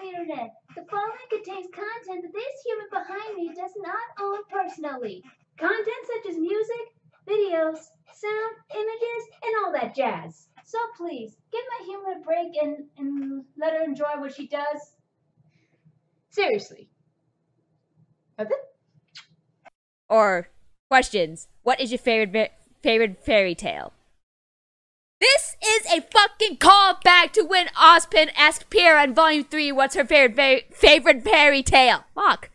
the internet. The following contains content that this human behind me does not own personally. Content such as music, videos, sound, images, and all that jazz. So please, give my human a break and let her enjoy what she does. Seriously. Okay? Or questions. What is your favorite fairy tale? This is a fucking callback to when Ozpin asked Pierre in Volume 3 what's her favorite fairy tale. Fuck.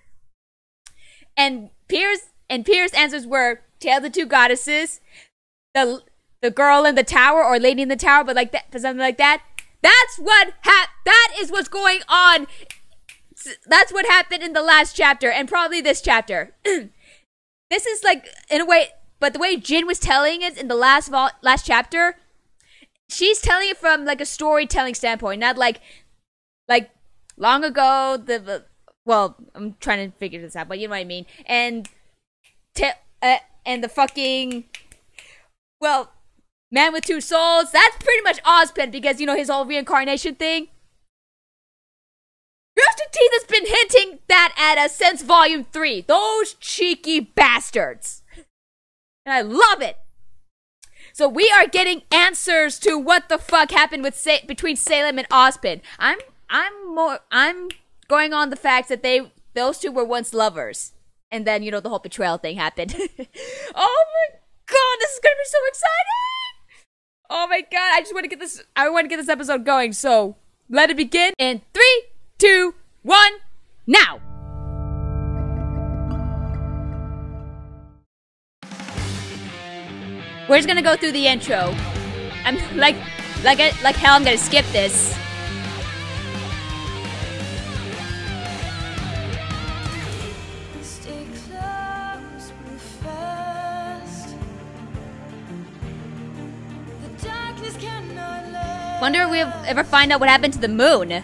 And Pierre's answers were Tale of the Two Goddesses, the girl in the tower or lady in the tower, but like that, something like that. That is what's going on. That's what happened in the last chapter and probably this chapter. This is like, in a way, but the way Jin was telling it in the last chapter, she's telling it from like a storytelling standpoint, not like long ago. Well, I'm trying to figure this out, but you know what I mean. And the fucking man with two souls. That's pretty much Ozpin because you know his whole reincarnation thing. Rooster Teeth has been hinting that at us since Volume 3. Those cheeky bastards. And I love it. So we are getting answers to what the fuck happened between Salem and Ozpin. I'm going on the facts that those two were once lovers. And then, you know, the whole betrayal thing happened. Oh my god, this is gonna be so exciting! Oh my god, I want to get this episode going, so let it begin in 3, 2, 1, now! We're just gonna go through the intro. I'm like hell, I'm gonna skip this. Stay close, move fast. The darkness cannot last. Wonder if we'll ever find out what happened to the moon. No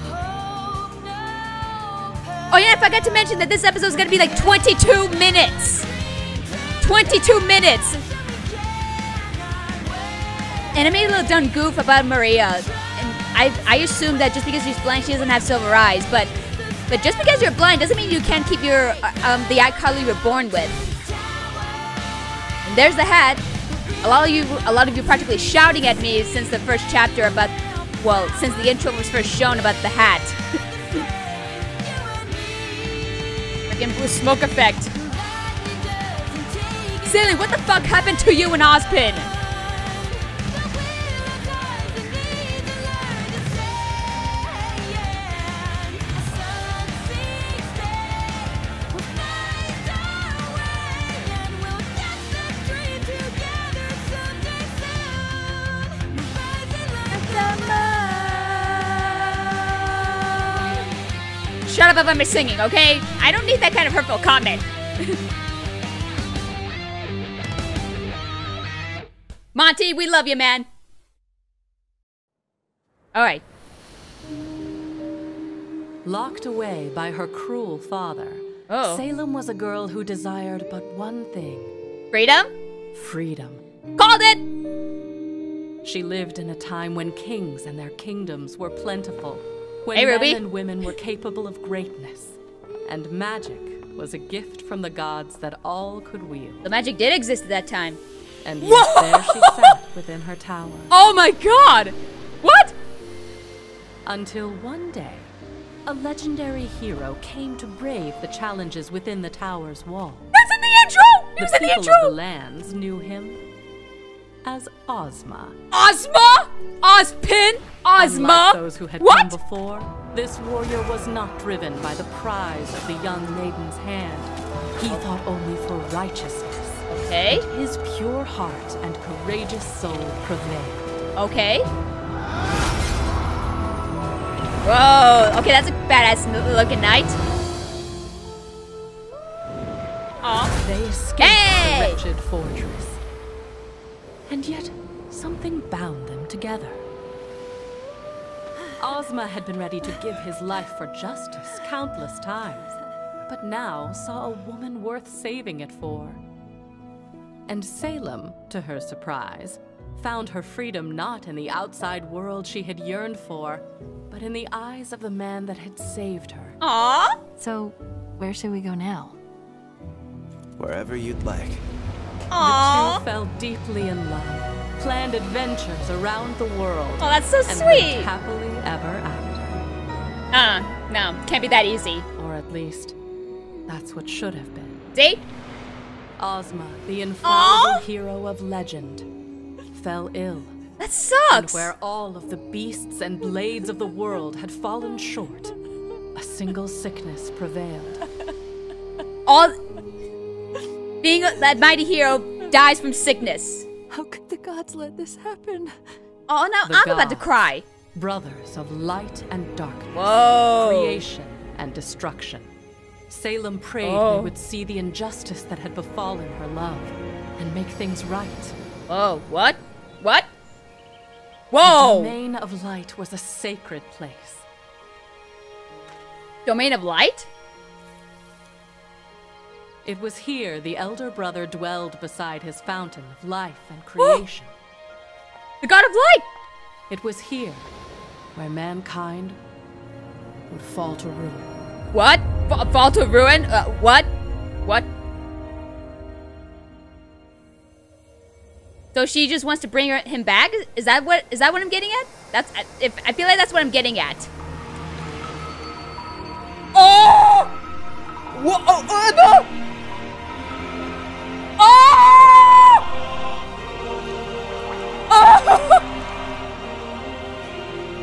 hope, no Oh yeah, I forgot to mention that this episode is gonna be like 22 minutes. 22 minutes! And I made a little dumb goof about Maria. And I assume that just because she's blind, she doesn't have silver eyes. But just because you're blind doesn't mean you can't keep your the eye color you were born with. And there's the hat. A lot of you practically shouting at me since the first chapter about, well, since the intro was first shown about the hat. Freaking blue smoke effect. Silly, what the fuck happened to you and Ozpin? Shut up about my singing, okay? I don't need that kind of hurtful comment. Monty, we love you, man. Alright. Locked away by her cruel father, Salem was a girl who desired but one thing. Freedom? Freedom. Called it! She lived in a time when kings and their kingdoms were plentiful, when Hey, men Ruby. and women were capable of greatness, and magic was a gift from the gods that all could wield. The magic did exist at that time. And yet there she sat within her tower. Oh my god! What? Until one day, a legendary hero came to brave the challenges within the tower's wall. That's in the intro! It was The in the people intro! of the lands knew him as Ozma. Ozma? Ozpin? Ozma? Unlike those who had What? come before, this warrior was not driven by the prize of the young maiden's hand. He thought only for righteousness. Okay. His pure heart and courageous soul prevailed. Okay. Whoa. Okay, that's a badass looking knight. Aw. They escaped Hey! the wretched fortress. And yet, something bound them together. Ozma had been ready to give his life for justice countless times, but now saw a woman worth saving it for. And Salem, to her surprise, found her freedom not in the outside world she had yearned for, but in the eyes of the man that had saved her. Aww. So, where should we go now? Wherever you'd like. The Aww. two fell deeply in love, planned adventures around the world. Oh, that's so and sweet. lived happily ever after. No, can't be that easy. Or at least, that's what should have been. See? Ozma, the infallible Aww. hero of legend, fell ill. That And sucks. where all of the beasts and blades of the world had fallen short, a single sickness prevailed. All being that mighty hero dies from sickness. How could the gods let this happen? Oh no, The I'm about to gods. cry. Brothers of light and darkness, Whoa. creation and destruction. Salem prayed they would see the injustice that had befallen her love and make things right. Whoa, what? What? The Whoa! domain of light was a sacred place. Domain of light? It was here the elder brother dwelled beside his fountain of life and creation. The god of light! It was here where mankind would fall to ruin. What? Fall to ruin? What? What? So she just wants to bring him back? Is that what I'm getting at? I feel like that's what I'm getting at. Oh! Whoa! Oh! No! Oh! Oh!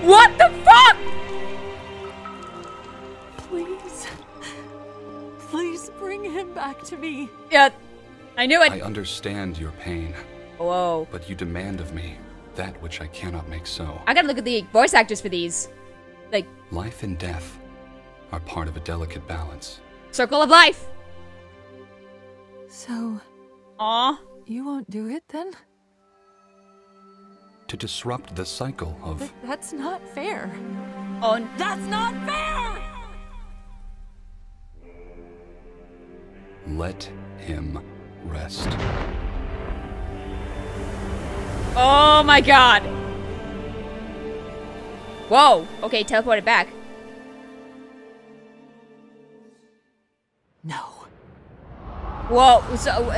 What the fuck? Please bring him back to me. Yeah, I knew it. I understand your pain, Whoa. but you demand of me that which I cannot make so. I gotta look at the voice actors for these. Like, Life and death are part of a delicate balance. circle of life. So, Aw. you won't do it then? To disrupt the cycle of... That's not fair. Oh, That's not fair! Let him rest. oh my god. Whoa. Okay, teleported back. No. Whoa. So,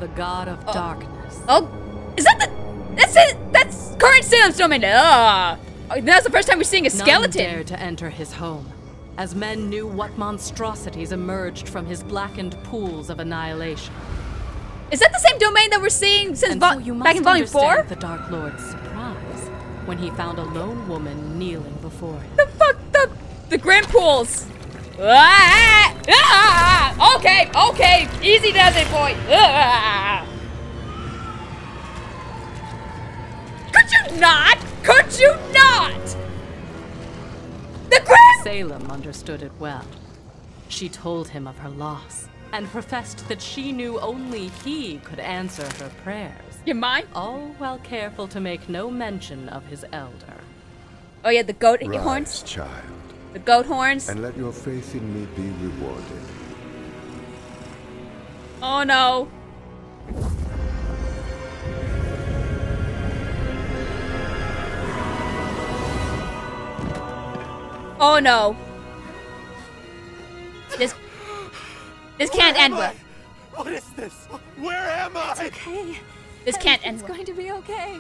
The god of darkness. oh, is that that's it? That's current Salem's domain. That's the first time we're seeing a None skeleton. dared to enter his home, as men knew what monstrosities emerged from his blackened pools of annihilation. Is that the same domain that we're seeing since And so you must back in Volume 4? understand the Dark Lord's surprise when he found a lone woman kneeling before him. The fuck? The Grand Pools. Okay. Easy does it, boy. Could you not? Could you not? The Grand... Salem understood it well. She told him of her loss and professed that she knew only he could answer her prayers, You mind? all while careful to make no mention of his elder. Oh yeah, the goat Rise, horns. child, The goat horns. and let your faith in me be rewarded. Oh no. Oh no. This can't end well. What is this? Where am I? Okay. This can't end It's well. going to be okay.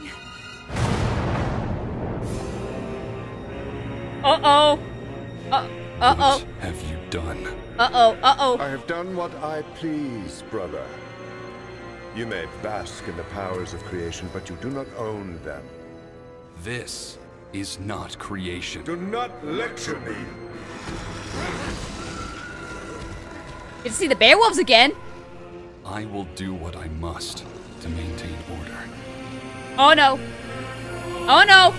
Uh-oh. Uh-oh. What have you done? Uh-oh. I have done what I please, brother. You may bask in the powers of creation, but you do not own them. This is not creation. Do not lecture me. Get to see the Beowulfs again. I will do what I must to maintain order. Oh no. Oh no.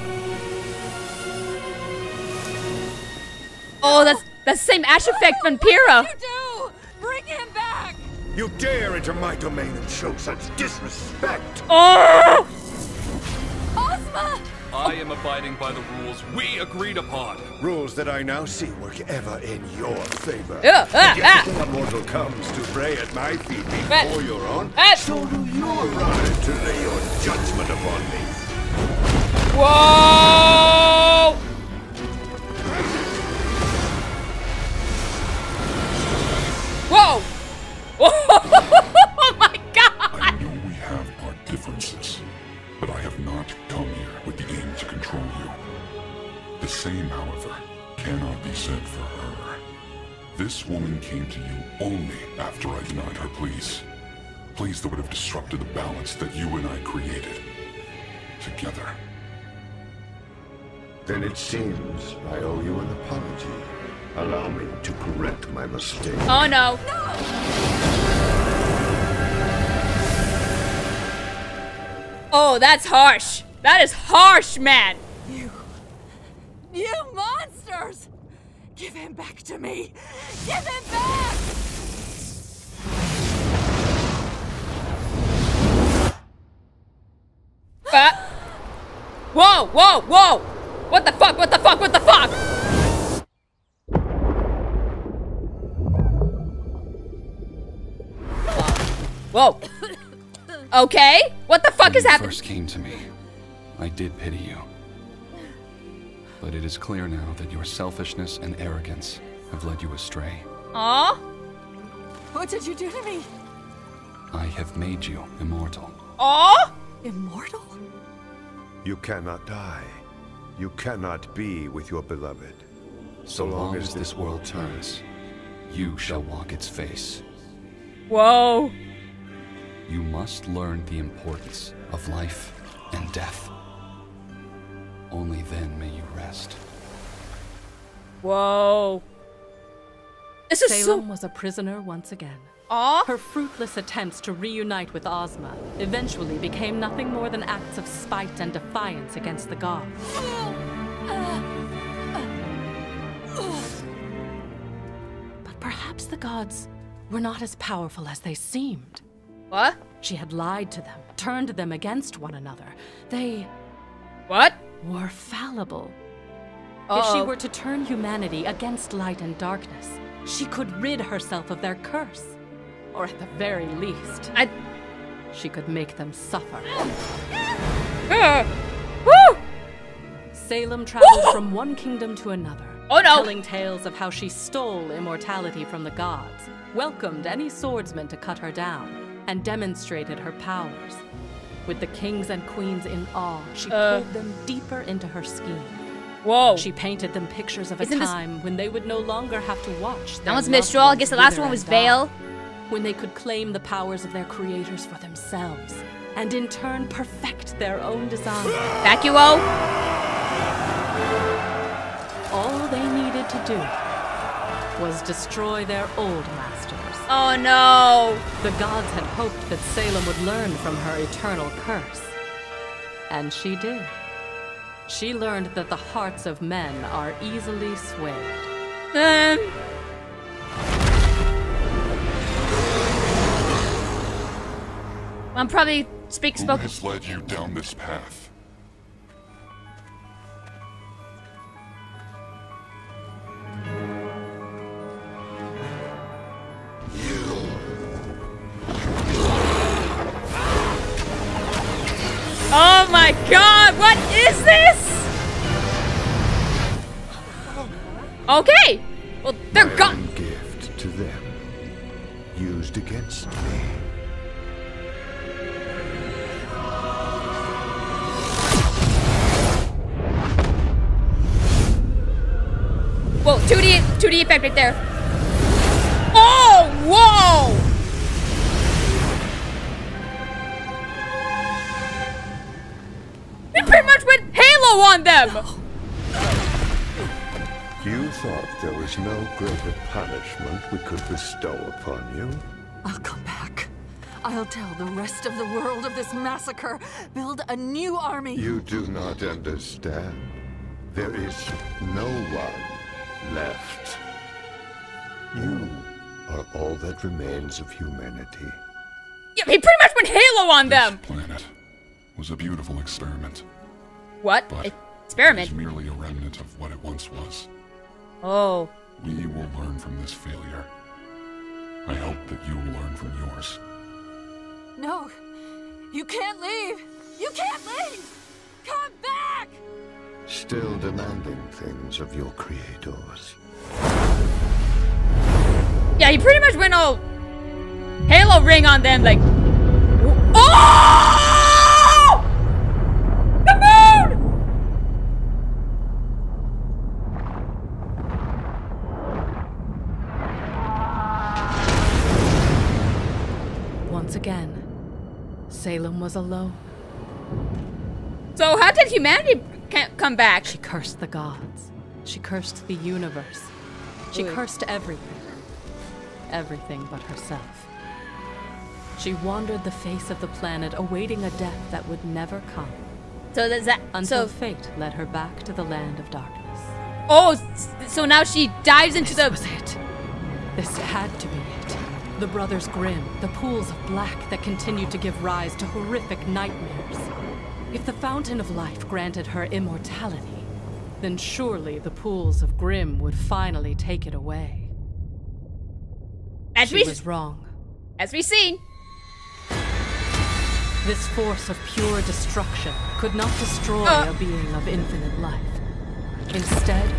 Oh, that's the same ash effect from Pyrrha. Do! Bring him back! You dare enter my domain and show such disrespect! Oh! Ozma! I am abiding by the rules we agreed upon. Rules that I now see work ever in your favor. Yet If a mortal comes to pray at my feet before your own, so do you arrive to lay your judgment upon me. Whoa! Whoa! Oh my god! I know we have our differences, but I have not come here with the aim to control you. The same, however, cannot be said for her. This woman came to you only after I denied her pleas. Pleas that would have disrupted the balance that you and I created. Together. Then it seems I owe you an apology. Allow me to correct my mistake. Oh no. Oh, that's harsh. That is harsh, man. You monsters! Give him back to me! Give him back! Whoa, whoa, whoa! What the fuck, what the fuck, what the fuck? Whoa. Okay, what the fuck is happening? When you first came to me, I did pity you. But it is clear now that your selfishness and arrogance have led you astray. Aw? What did you do to me? I have made you immortal. Aw? Immortal? You cannot die. You cannot be with your beloved. So long as this world turns, you shall walk its face. Whoa. You must learn the importance of life and death. Only then may you rest. Whoa. This is Salem was a prisoner once again. Aw? Her fruitless attempts to reunite with Ozma eventually became nothing more than acts of spite and defiance against the gods. But perhaps the gods were not as powerful as they seemed. What? She had lied to them, turned them against one another. They What? were fallible. Uh-oh. If she were to turn humanity against light and darkness, she could rid herself of their curse. Or at the very least, she could make them suffer. Woo! Salem traveled from one kingdom to another, Oh no! telling tales of how she stole immortality from the gods, welcomed any swordsman to cut her down, and demonstrated her powers. With the kings and queens in awe, she pulled them deeper into her scheme. Whoa. She painted them pictures of a Isn't this- time when they would no longer have to watch. That one's Mistral. I guess the last one was Veil. When they could claim the powers of their creators for themselves, and in turn perfect their own design. Vacuo. All they needed to do was destroy their old masters. Oh no. The gods had hoped that Salem would learn from her eternal curse. And she did. She learned that the hearts of men are easily swayed. I'm probably Who spoken. has led you down this path? Oh my god, what is this? Okay. Well, they're gone. Gift to them, used against me. Whoa, 2D effect right there. Oh, whoa! We pretty much went Halo on them! You thought there was no greater punishment we could bestow upon you? I'll come back. I'll tell the rest of the world of this massacre. Build a new army. You do not understand. There is no one left. You are all that remains of humanity. Yeah, he pretty much went Halo on them! This planet was a beautiful experiment. What? But Experiment? it is merely a remnant of what it once was. Oh. We will learn from this failure. I hope that you will learn from yours. No, you can't leave. You can't leave. Come back. Still demanding things of your creators. Yeah, he pretty much went all Halo ring on them, like. Oh! The moon! Once again, Salem was alone. So how did humanity come back? She cursed the gods. She cursed the universe. She cursed everything. Everything but herself. She wandered the face of the planet, awaiting a death that would never come. So does that until fate led her back to the land of darkness. Oh, so now she dives into This was it. This had to be it. The Brothers Grimm, the pools of black that continued to give rise to horrific nightmares. If the Fountain of Life granted her immortality, then surely the pools of Grimm would finally take it away. She was wrong. As we've seen. This force of pure destruction could not destroy a being of infinite life. Instead,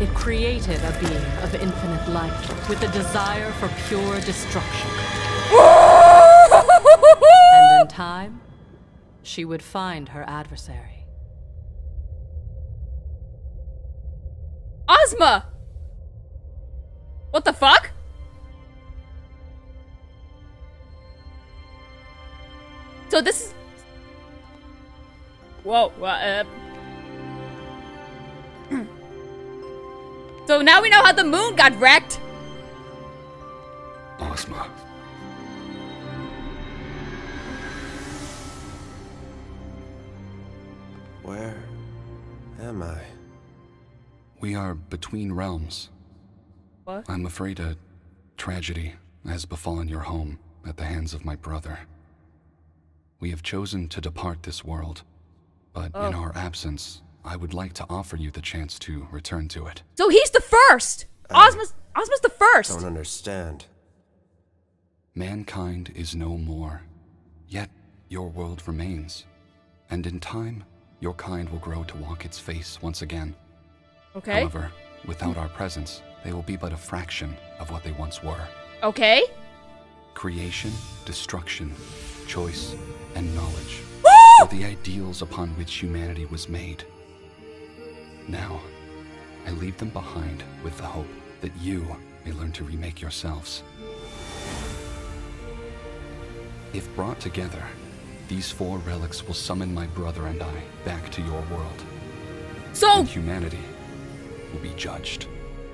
it created a being of infinite life with a desire for pure destruction. And in time, she would find her adversary. Ozma! What the fuck? So this is... Whoa, So now we know how the moon got wrecked. Ozma. Where am I? We are between realms. What? I'm afraid a tragedy has befallen your home at the hands of my brother. We have chosen to depart this world, but in our absence, I would like to offer you the chance to return to it. So he's the first! Ozma's the first! I don't understand. Mankind is no more, yet your world remains. And in time, your kind will grow to walk its face once again. Okay. However, without our presence, they will be but a fraction of what they once were. Okay. Creation, destruction, choice, and knowledge are the ideals upon which humanity was made. Now, I leave them behind with the hope that you may learn to remake yourselves. If brought together, these 4 relics will summon my brother and I back to your world. So... And humanity will be judged.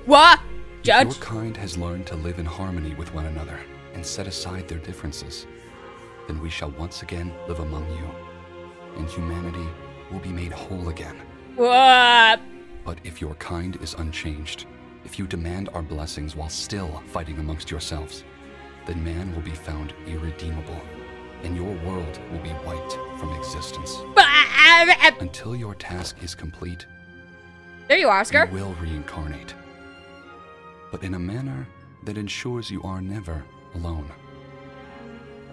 What? Judge? If your kind has learned to live in harmony with one another and set aside their differences, then we shall once again live among you, and humanity will be made whole again. What? But if your kind is unchanged, if you demand our blessings while still fighting amongst yourselves, then man will be found irredeemable, and your world will be wiped from existence. Until your task is complete, there you are, Oscar. You will reincarnate, but in a manner that ensures you are never alone.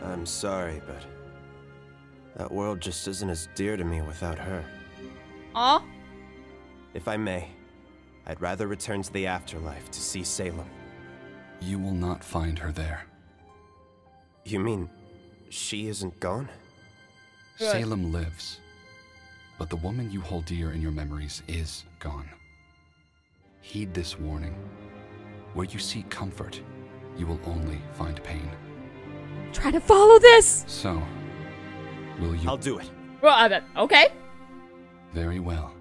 I'm sorry, but that world just isn't as dear to me without her. Aw. If I may, I'd rather return to the afterlife to see Salem. You will not find her there. You mean she isn't gone? Good. Salem lives, but the woman you hold dear in your memories is gone. Heed this warning. Where you seek comfort, you will only find pain. Try to follow this. So, will you? I'll do it. Well, okay. Very well.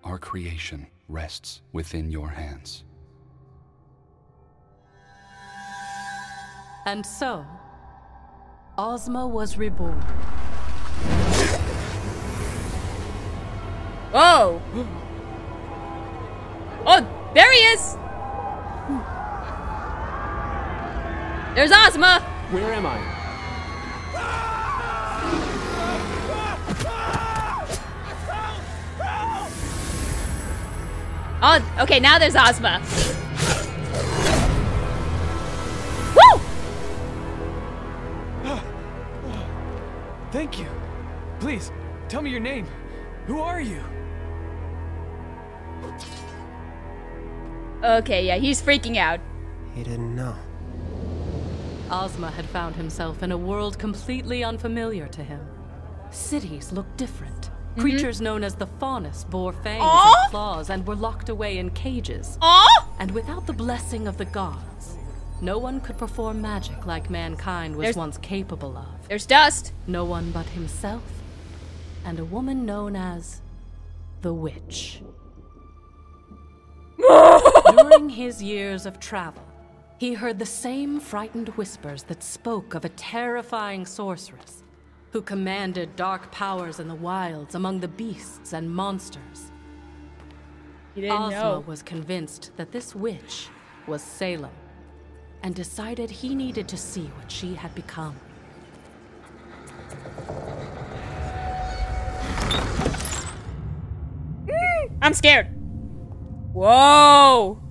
Our creation rests within your hands. And so, Ozma was reborn. Whoa. Oh, there he is. There's Ozma. Where am I? Oh, okay, now there's Ozma. Woo! Thank you. Please, tell me your name. Who are you? Okay, yeah, he's freaking out. He didn't know. Ozma had found himself in a world completely unfamiliar to him. Cities looked different. Creatures known as the Faunus bore fangs and claws and were locked away in cages. And without the blessing of the gods, no one could perform magic like mankind was once capable of. There's dust. No one but himself and a woman known as the Witch. During his years of travel, he heard the same frightened whispers that spoke of a terrifying sorceress who commanded dark powers in the wilds among the beasts and monsters. He didn't Ozma know. was convinced that this witch was Salem and decided he needed to see what she had become. I'm scared. Whoa.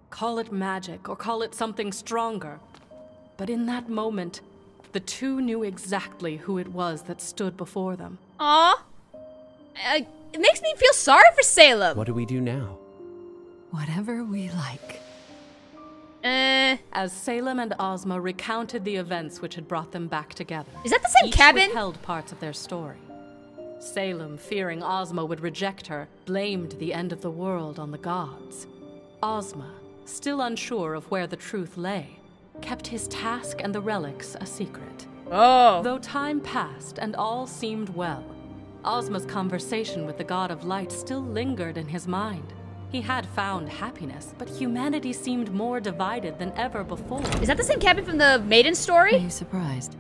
Call it magic or call it something stronger. But in that moment, the two knew exactly who it was that stood before them. Aw. It makes me feel sorry for Salem. What do we do now? Whatever we like. As Salem and Ozma recounted the events which had brought them back together. Is that the same each cabin? Withheld parts of their story. Salem, fearing Ozma would reject her, blamed the end of the world on the gods. Ozma, still unsure of where the truth lay, kept his task and the relics a secret. Oh. Though time passed and all seemed well, Ozma's conversation with the god of light still lingered in his mind. He had found happiness, but humanity seemed more divided than ever before. Is that the same cabin from the Maiden Are story? you surprised?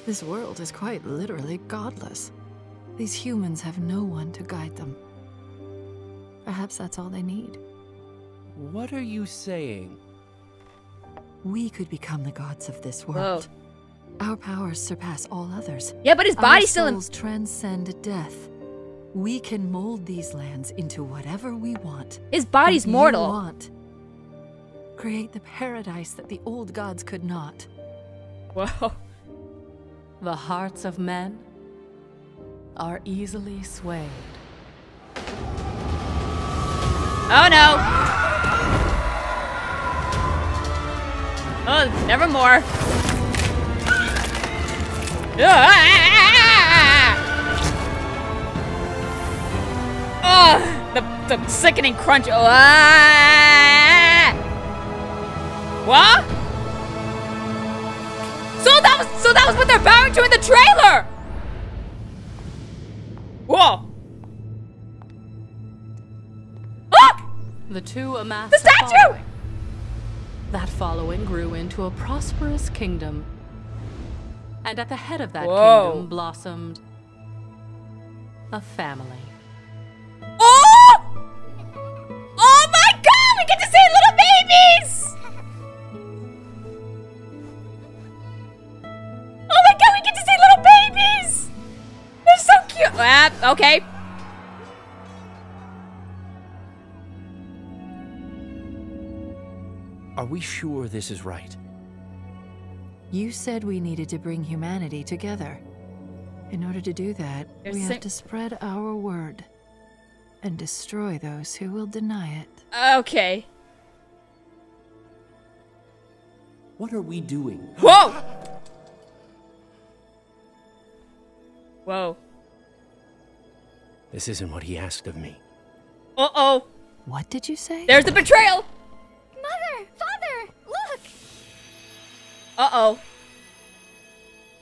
This world is quite literally godless. These humans have no one to guide them. Perhaps that's all they need. What are you saying? We could become the gods of this world. Our powers surpass all others. Yeah, but his body's still in... Our souls transcend death. We can mold these lands into whatever we want. His body's And mortal. You want. Create the paradise that the old gods could not. Whoa. The hearts of men are easily swayed. Oh no. Oh, nevermore. Oh, the sickening crunch. Oh, what? So that was what they're bowing to in the trailer. Whoa. Ah! The two amassed The a statue! following. That following grew into a prosperous kingdom. And at the head of that kingdom blossomed a family. Oh! Oh my god! We get to see little babies! Oh my god, we get to see little babies! They're so cute! Okay. Are we sure this is right? You said we needed to bring humanity together. In order to do that, we have to spread our word and destroy those who will deny it. Okay. What are we doing? Whoa! Whoa. This isn't what he asked of me. Uh-oh. What did you say? There's the betrayal! Mother! Father! Look! Uh-oh.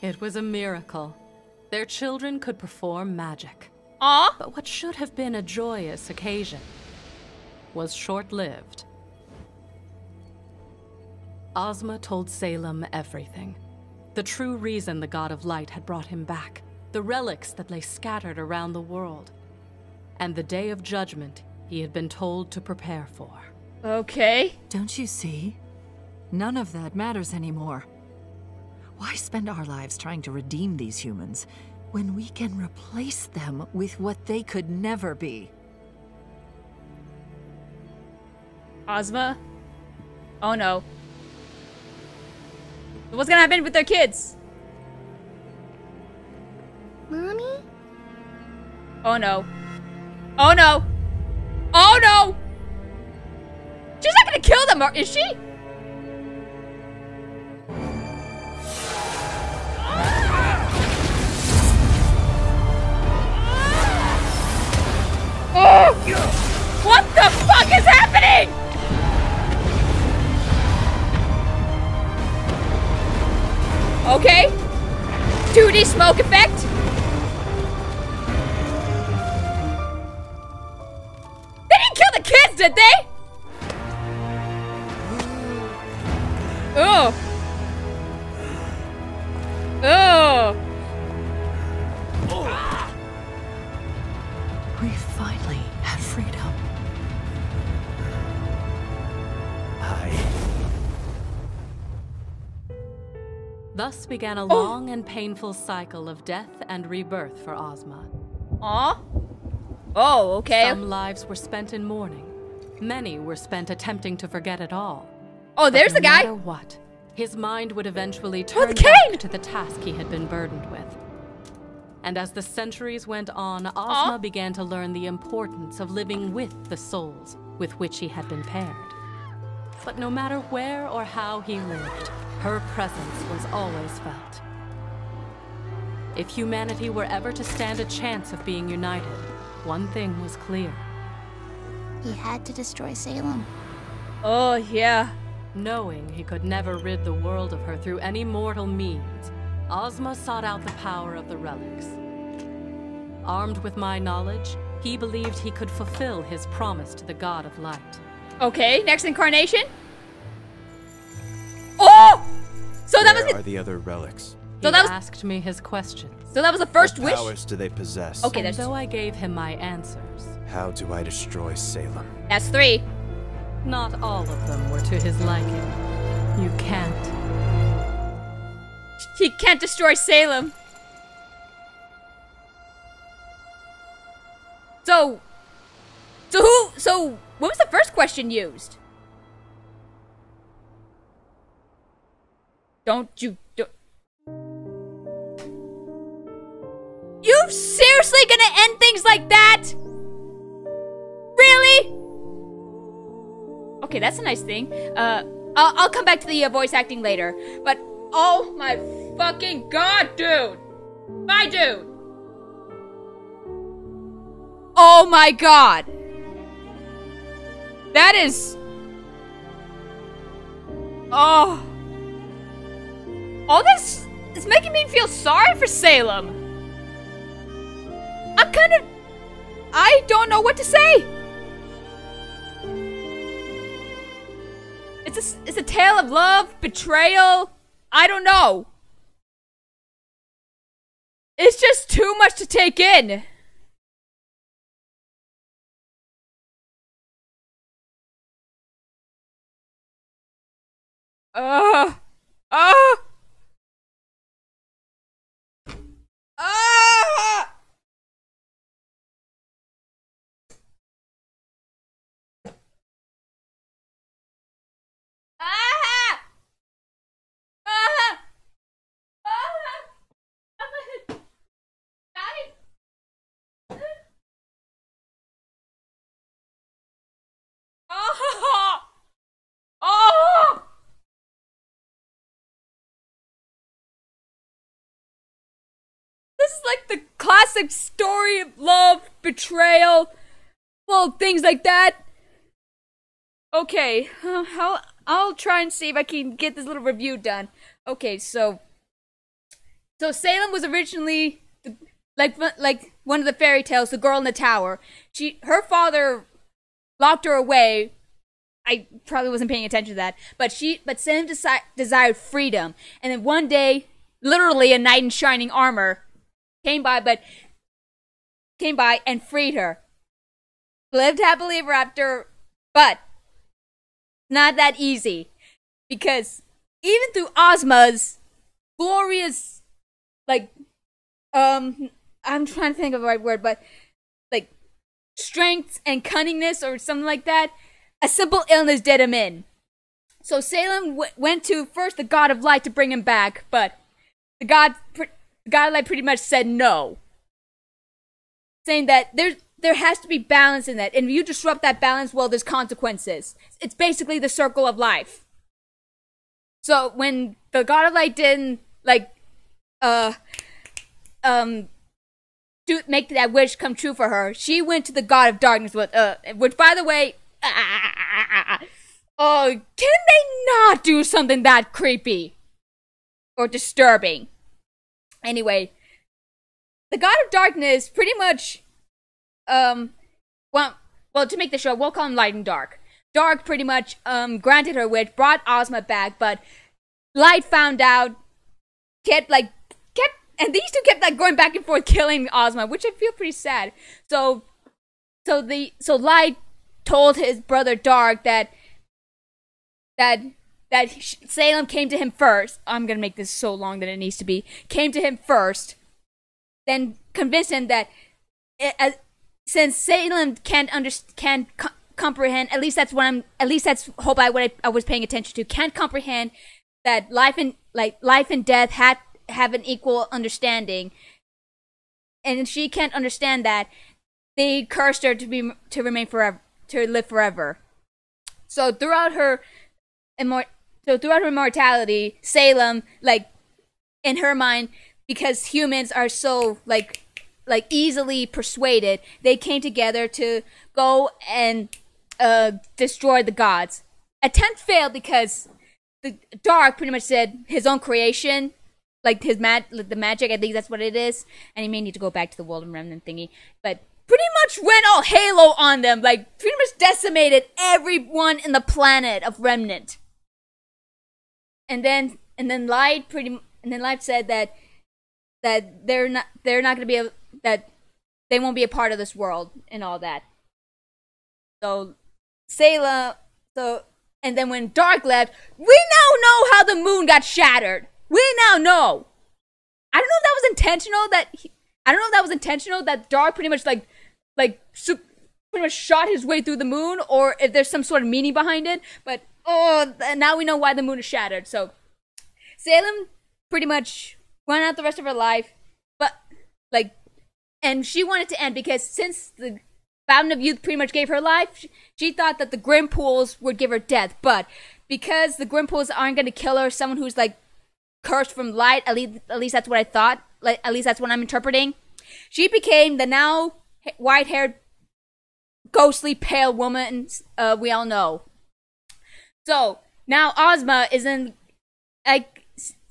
It was a miracle. Their children could perform magic. Aw. But what should have been a joyous occasion was short-lived. Ozma told Salem everything. The true reason the god of light had brought him back. The relics that lay scattered around the world. And the day of judgment he had been told to prepare for. Okay. Don't you see? None of that matters anymore. Why spend our lives trying to redeem these humans when we can replace them with what they could never be. Ozma? Oh no. What's gonna happen with their kids? Mommy? Oh no. Oh no! Oh no! She's not gonna kill them, is she? Oh! What the fuck is happening? Okay. 2D smoke effect. They didn't kill the kids, did they? Oh. Oh. We finally have freedom. Thus began a long and painful cycle of death and rebirth for Ozma. Aw. Oh, okay. Some lives were spent in mourning. Many were spent attempting to forget it all. Oh, there's the guy. No matter what, his mind would eventually turn back to the task he had been burdened with. And as the centuries went on, Ozma began to learn the importance of living with the souls with which he had been paired. But no matter where or how he lived, her presence was always felt. If humanity were ever to stand a chance of being united, one thing was clear. He had to destroy Salem. Oh, yeah. Knowing he could never rid the world of her through any mortal means, Ozma sought out the power of the relics. Armed with my knowledge, he believed he could fulfill his promise to the God of Light. Okay, next incarnation. Oh! So that was Where are the other relics? So he asked me his questions. So that was the first What wish? powers do they possess? Okay, and that's... though I gave him my answers, how do I destroy Salem? That's 3. Not all of them were to his liking. You can't. He can't destroy Salem. So what was the first question used? You seriously gonna end things like that? Really? Okay, that's a nice thing. I'll come back to the voice acting later. But, oh my fucking god, dude! My dude! Oh my god! That is... Oh... All this is making me feel sorry for Salem. I don't know what to say. It's a tale of love, betrayal. I don't know. It's just too much to take in. This is like the classic story of love, betrayal, well, things like that. Okay, I'll try and see if I can get this little review done. Okay, so Salem was originally like one of the fairy tales, the girl in the tower. Her father locked her away. I probably wasn't paying attention to that, but Salem desired freedom, and then one day, literally a knight in shining armor came by and freed her. Lived happily ever after, but not that easy, because even through Ozma's glorious, I'm trying to think of the right word, but like strength and cunningness or something like that. A simple illness did him in. So Salem went to first the god of light to bring him back, but the god of light pretty much said no, saying that there has to be balance in that, and if you disrupt that balance, well, there's consequences. It's basically the circle of life. So when the god of light didn't make that wish come true for her, she went to the god of darkness with which, by the way, oh, can they not do something that creepy or disturbing? Anyway, the god of darkness pretty much, well, to make the show, we'll call him Light and Dark. Dark pretty much granted her wish, brought Ozma back, but Light found out, and these two kept like going back and forth killing Ozma, which I feel pretty sad. So Light told his brother Dark that Salem came to him first. I'm gonna make this so long that it needs to be. Came to him first, then convinced him that since Salem can't comprehend. At least that's what I was paying attention to. Can't comprehend that life and death have an equal understanding, and she can't understand that. They cursed her to remain forever, to live forever. So throughout her immortality, Salem, like in her mind, because humans are so like easily persuaded, they came together to go and destroy the gods. Attempt failed because the Dark pretty much said his own creation, like the magic, I think that's what it is, and he may need to go back to the world of remnant thingy, but pretty much went all Halo on them, like pretty much decimated everyone in the planet of remnant. And then Light said that they're not going to be that they won't be a part of this world and all that. So and then when Dark left, we now know how the moon got shattered. We now know. I don't know if that was intentional that Dark pretty much pretty much shot his way through the moon, or if there's some sort of meaning behind it. But now we know why the moon is shattered. So Salem pretty much went out the rest of her life, and she wanted to end because since the Fountain of Youth pretty much gave her life, she thought that the Grim Pools would give her death. But because the Grim Pools aren't going to kill her, someone who's like cursed from light, at least that's what I thought, at least that's what I'm interpreting, she became the now white-haired, ghostly, pale woman we all know. So now Ozma is in,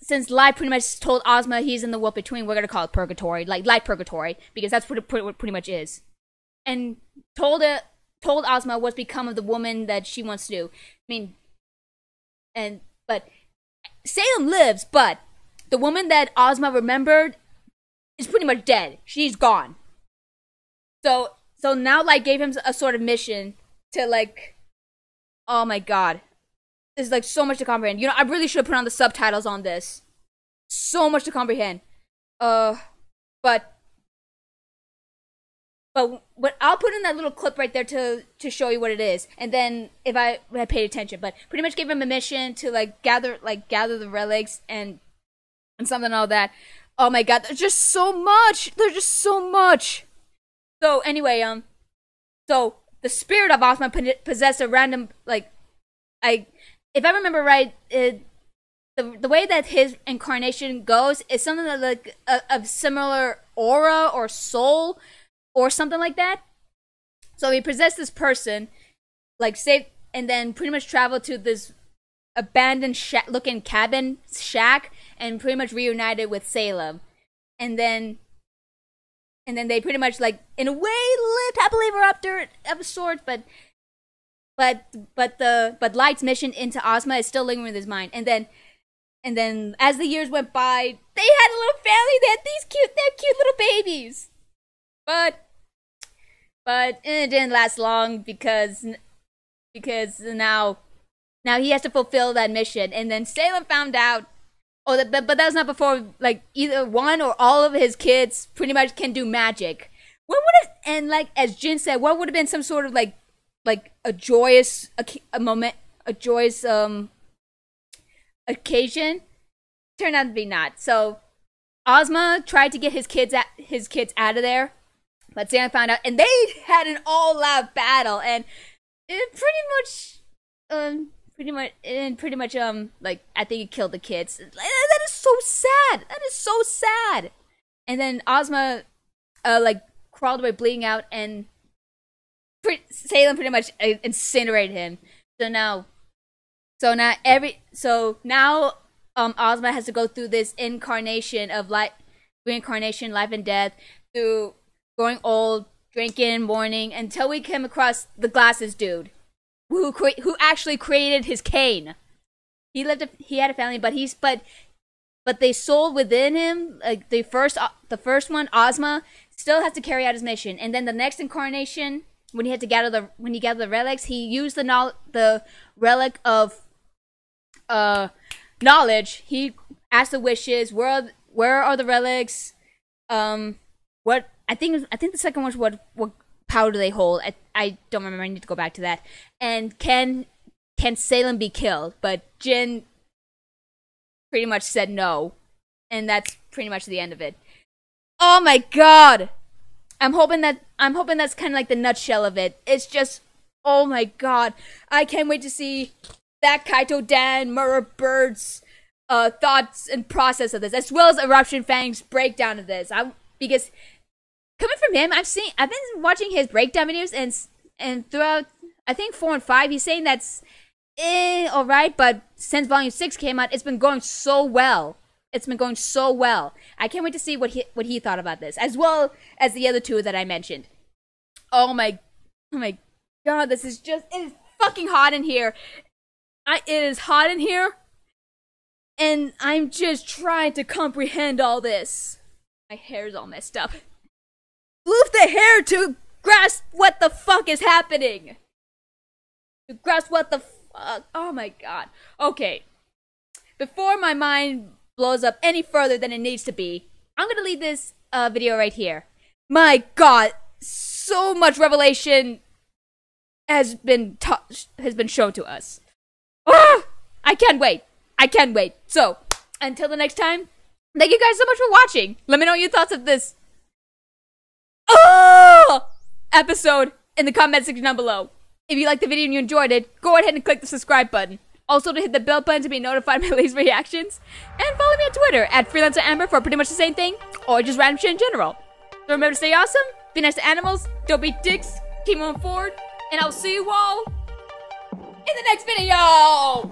since Light pretty much told Ozma he's in the world between, we're gonna call it purgatory, like light purgatory, because that's what it pretty much is. And told Ozma what's become of the woman that she wants to do. But Salem lives, but the woman that Ozma remembered is pretty much dead. She's gone. So now Light gave him a sort of mission to oh my god. There's so much to comprehend. You know, I really should have put on the subtitles on this. So much to comprehend. But what I'll put in that little clip right there to show you what it is, and then if I paid attention. But pretty much gave him a mission to gather the relics and something and all that. Oh my god, there's just so much. So anyway, so the spirit of Ozma possessed a random if I remember right, the way that his incarnation goes is something that a similar aura or soul or something like that. So he possessed this person, and then pretty much traveled to this abandoned looking cabin shack and pretty much reunited with Salem, and then they pretty much in a way lived happily ever after of sorts, but Light's mission into Ozma is still lingering in his mind. And then as the years went by, they had a little family. They had cute little babies. But it didn't last long because now he has to fulfill that mission. And then Salem found out Oh, but that's not before, like, either one or all of his kids pretty much can do magic. What would have, and like, as Jin said, what would have been some sort of, like a joyous, a moment, a joyous, occasion? Turned out to be not. So, Ozma tried to get his kids out of there, but Sam found out, and they had an all-out battle, and it pretty much, like, I think it killed the kids. That is so sad. That is so sad. And then Ozma, like, crawled away bleeding out, and Salem pretty much incinerated him. So now Ozma has to go through this incarnation of reincarnation, life and death, through growing old, drinking, mourning, until we came across the glasses dude, who actually created his cane. He had a family, but they soul within him. Like the first one, Ozma, still has to carry out his mission, and then the next incarnation, when he gathered the relics, he used the relic of knowledge. He asked the wishes, where are the relics? What I think the second one was what power do they hold? I don't remember. I need to go back to that. And can Salem be killed? But Jin pretty much said no, and that's pretty much the end of it. Oh my god! I'm hoping that's kind of like the nutshell of it. It's just, oh my god, I can't wait to see that Kaito Dan, Murder Bird's thoughts and process of this, as well as Eruption Fang's breakdown of this. Because coming from him, I've been watching his breakdown videos, and throughout, I think 4 and 5, he's saying that's alright, but since Volume 6 came out, it's been going so well. It's been going so well. I can't wait to see what he thought about this, as well as the other two that I mentioned. Oh my god, it is fucking hot in here. It is hot in here, and I'm just trying to comprehend all this. My hair's all messed up. Move the hair to grasp what the fuck is happening. To grasp what the fuck. Oh my god. Okay. Before my mind blows up any further than it needs to be, I'm gonna leave this video right here. My god, so much revelation has been shown to us. Ah! I can't wait. So, until the next time, thank you guys so much for watching. Let me know your thoughts of this episode in the comment section down below. If you liked the video and you enjoyed it, go ahead and click the subscribe button. Also, to hit the bell button to be notified of my latest reactions. And follow me on Twitter at FreelancerAmber for pretty much the same thing, or just random shit in general. So remember to stay awesome, be nice to animals, don't be dicks, keep moving forward, and I'll see you all in the next video!